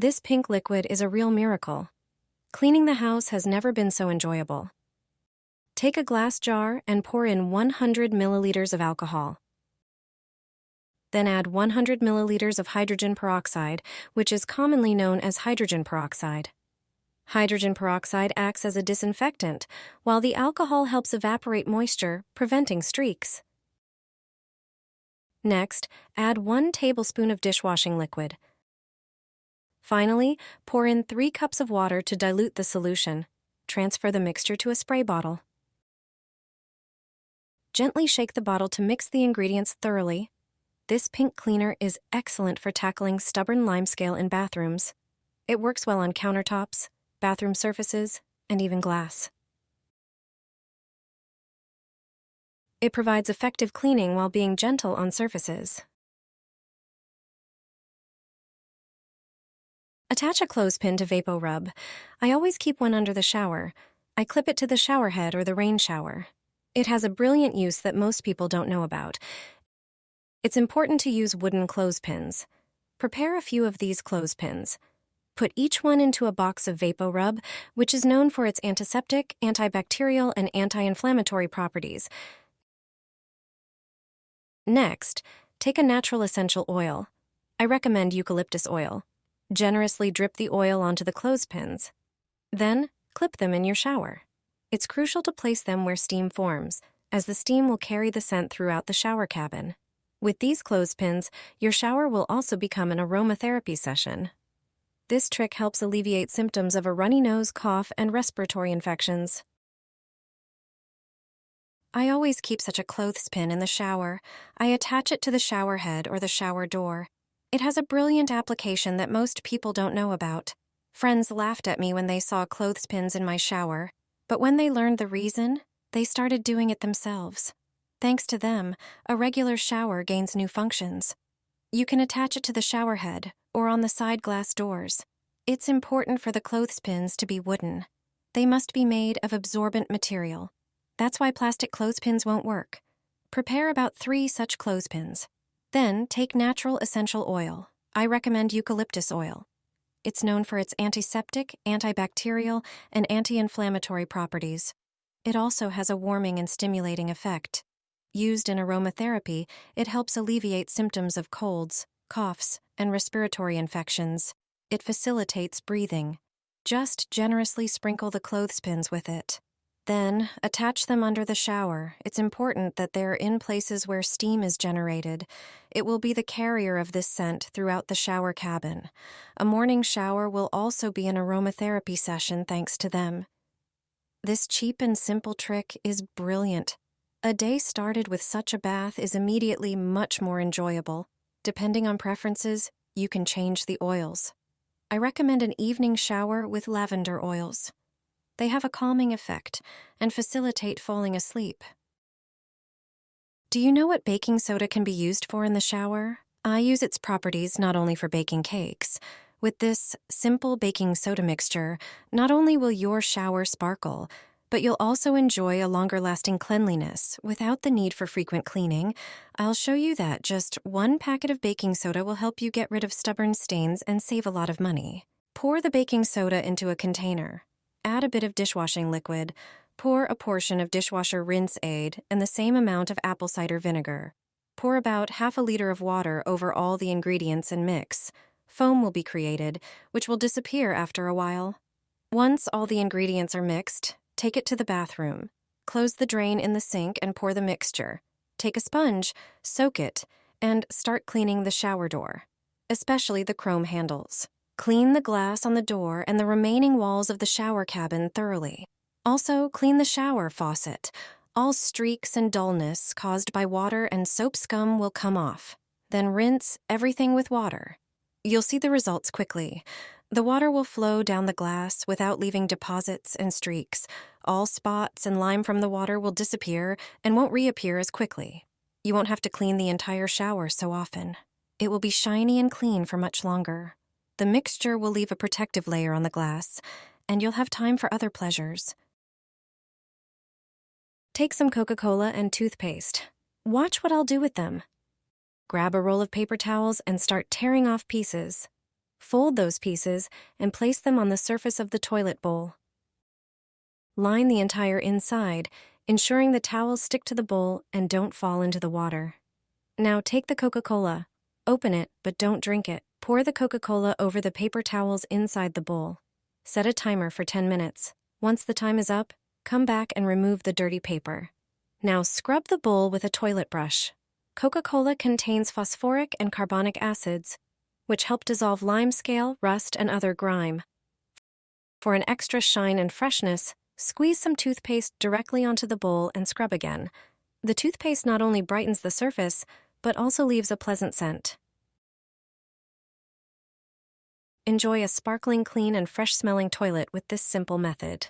This pink liquid is a real miracle. Cleaning the house has never been so enjoyable. Take a glass jar and pour in 100 milliliters of alcohol. Then add 100 milliliters of hydrogen peroxide, which is commonly known as hydrogen peroxide. Hydrogen peroxide acts as a disinfectant, while the alcohol helps evaporate moisture, preventing streaks. Next, add 1 tablespoon of dishwashing liquid. Finally, pour in 3 cups of water to dilute the solution. Transfer the mixture to a spray bottle. Gently shake the bottle to mix the ingredients thoroughly. This pink cleaner is excellent for tackling stubborn limescale in bathrooms. It works well on countertops, bathroom surfaces, and even glass. It provides effective cleaning while being gentle on surfaces. Attach a clothespin to VapoRub. I always keep one under the shower. I clip it to the shower head or the rain shower. It has a brilliant use that most people don't know about. It's important to use wooden clothespins. Prepare a few of these clothespins. Put each one into a box of VapoRub, which is known for its antiseptic, antibacterial, and anti-inflammatory properties. Next, take a natural essential oil. I recommend eucalyptus oil. Generously drip the oil onto the clothespins. Then, clip them in your shower. It's crucial to place them where steam forms, as the steam will carry the scent throughout the shower cabin. With these clothespins, your shower will also become an aromatherapy session. This trick helps alleviate symptoms of a runny nose, cough, and respiratory infections. I always keep such a clothespin in the shower. I attach it to the shower head or the shower door. It has a brilliant application that most people don't know about. Friends laughed at me when they saw clothespins in my shower, but when they learned the reason, they started doing it themselves. Thanks to them, a regular shower gains new functions. You can attach it to the shower head or on the side glass doors. It's important for the clothespins to be wooden. They must be made of absorbent material. That's why plastic clothespins won't work. Prepare about 3 such clothespins. Then take natural essential oil. I recommend eucalyptus oil. It's known for its antiseptic, antibacterial, and anti-inflammatory properties. It also has a warming and stimulating effect. Used in aromatherapy, it helps alleviate symptoms of colds, coughs, and respiratory infections. It facilitates breathing. Just generously sprinkle the clothespins with it. Then, attach them under the shower. It's important that they're in places where steam is generated. It will be the carrier of this scent throughout the shower cabin. A morning shower will also be an aromatherapy session thanks to them. This cheap and simple trick is brilliant. A day started with such a bath is immediately much more enjoyable. Depending on preferences, you can change the oils. I recommend an evening shower with lavender oils. They have a calming effect and facilitate falling asleep. Do you know what baking soda can be used for in the shower? I use its properties not only for baking cakes. With this simple baking soda mixture, not only will your shower sparkle, but you'll also enjoy a longer-lasting cleanliness without the need for frequent cleaning. I'll show you that just 1 packet of baking soda will help you get rid of stubborn stains and save a lot of money. Pour the baking soda into a container. Add a bit of dishwashing liquid. Pour a portion of dishwasher rinse aid and the same amount of apple cider vinegar. Pour about half a liter of water over all the ingredients and mix. Foam will be created, which will disappear after a while. Once all the ingredients are mixed, take it to the bathroom. Close the drain in the sink and pour the mixture. Take a sponge, soak it, and start cleaning the shower door, especially the chrome handles. Clean the glass on the door and the remaining walls of the shower cabin thoroughly. Also, clean the shower faucet. All streaks and dullness caused by water and soap scum will come off. Then rinse everything with water. You'll see the results quickly. The water will flow down the glass without leaving deposits and streaks. All spots and lime from the water will disappear and won't reappear as quickly. You won't have to clean the entire shower so often. It will be shiny and clean for much longer. The mixture will leave a protective layer on the glass, and you'll have time for other pleasures. Take some Coca-Cola and toothpaste. Watch what I'll do with them. Grab a roll of paper towels and start tearing off pieces. Fold those pieces and place them on the surface of the toilet bowl. Line the entire inside, ensuring the towels stick to the bowl and don't fall into the water. Now take the Coca-Cola. Open it, but don't drink it. Pour the Coca-Cola over the paper towels inside the bowl. Set a timer for 10 minutes. Once the time is up, come back and remove the dirty paper. Now scrub the bowl with a toilet brush. Coca-Cola contains phosphoric and carbonic acids, which help dissolve limescale, rust, and other grime. For an extra shine and freshness, squeeze some toothpaste directly onto the bowl and scrub again. The toothpaste not only brightens the surface, but also leaves a pleasant scent. Enjoy a sparkling clean and fresh-smelling toilet with this simple method.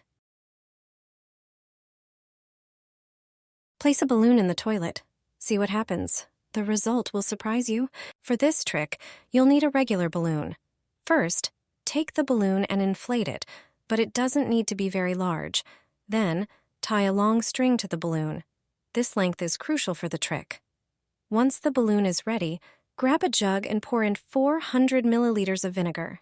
Place a balloon in the toilet. See what happens. The result will surprise you. For this trick, you'll need a regular balloon. First, take the balloon and inflate it, but it doesn't need to be very large. Then, tie a long string to the balloon. This length is crucial for the trick. Once the balloon is ready, grab a jug and pour in 400 milliliters of vinegar.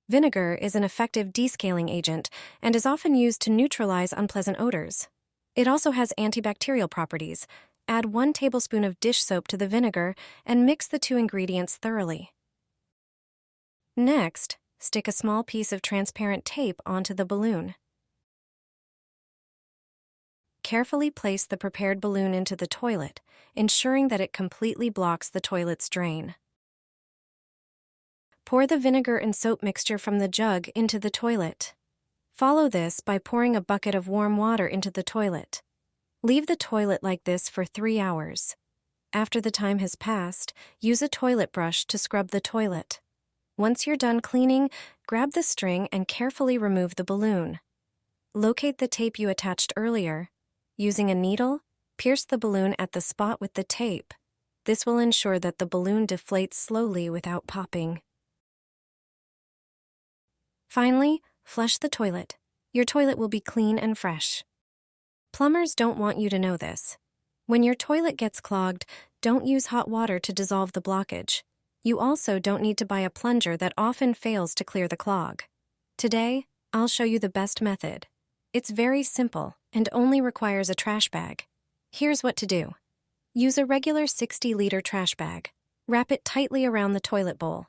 Vinegar is an effective descaling agent and is often used to neutralize unpleasant odors. It also has antibacterial properties. Add 1 tablespoon of dish soap to the vinegar and mix the 2 ingredients thoroughly. Next, stick a small piece of transparent tape onto the balloon. Carefully place the prepared balloon into the toilet, ensuring that it completely blocks the toilet's drain. Pour the vinegar and soap mixture from the jug into the toilet. Follow this by pouring a bucket of warm water into the toilet. Leave the toilet like this for 3 hours. After the time has passed, use a toilet brush to scrub the toilet. Once you're done cleaning, grab the string and carefully remove the balloon. Locate the tape you attached earlier. Using a needle, pierce the balloon at the spot with the tape. This will ensure that the balloon deflates slowly without popping. Finally, flush the toilet. Your toilet will be clean and fresh. Plumbers don't want you to know this. When your toilet gets clogged, don't use hot water to dissolve the blockage. You also don't need to buy a plunger that often fails to clear the clog. Today, I'll show you the best method. It's very simple and only requires a trash bag. Here's what to do. Use a regular 60-liter trash bag. Wrap it tightly around the toilet bowl.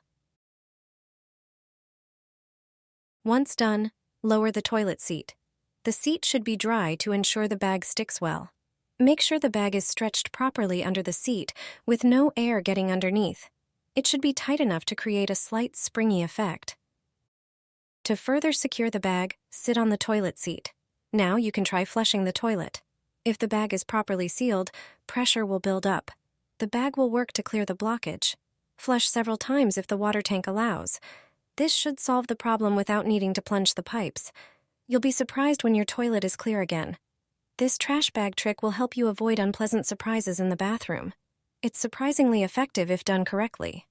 Once done, lower the toilet seat. The seat should be dry to ensure the bag sticks well. Make sure the bag is stretched properly under the seat with no air getting underneath. It should be tight enough to create a slight springy effect. To further secure the bag, sit on the toilet seat. Now you can try flushing the toilet. If the bag is properly sealed, pressure will build up. The bag will work to clear the blockage. Flush several times if the water tank allows. This should solve the problem without needing to plunge the pipes. You'll be surprised when your toilet is clear again. This trash bag trick will help you avoid unpleasant surprises in the bathroom. It's surprisingly effective if done correctly.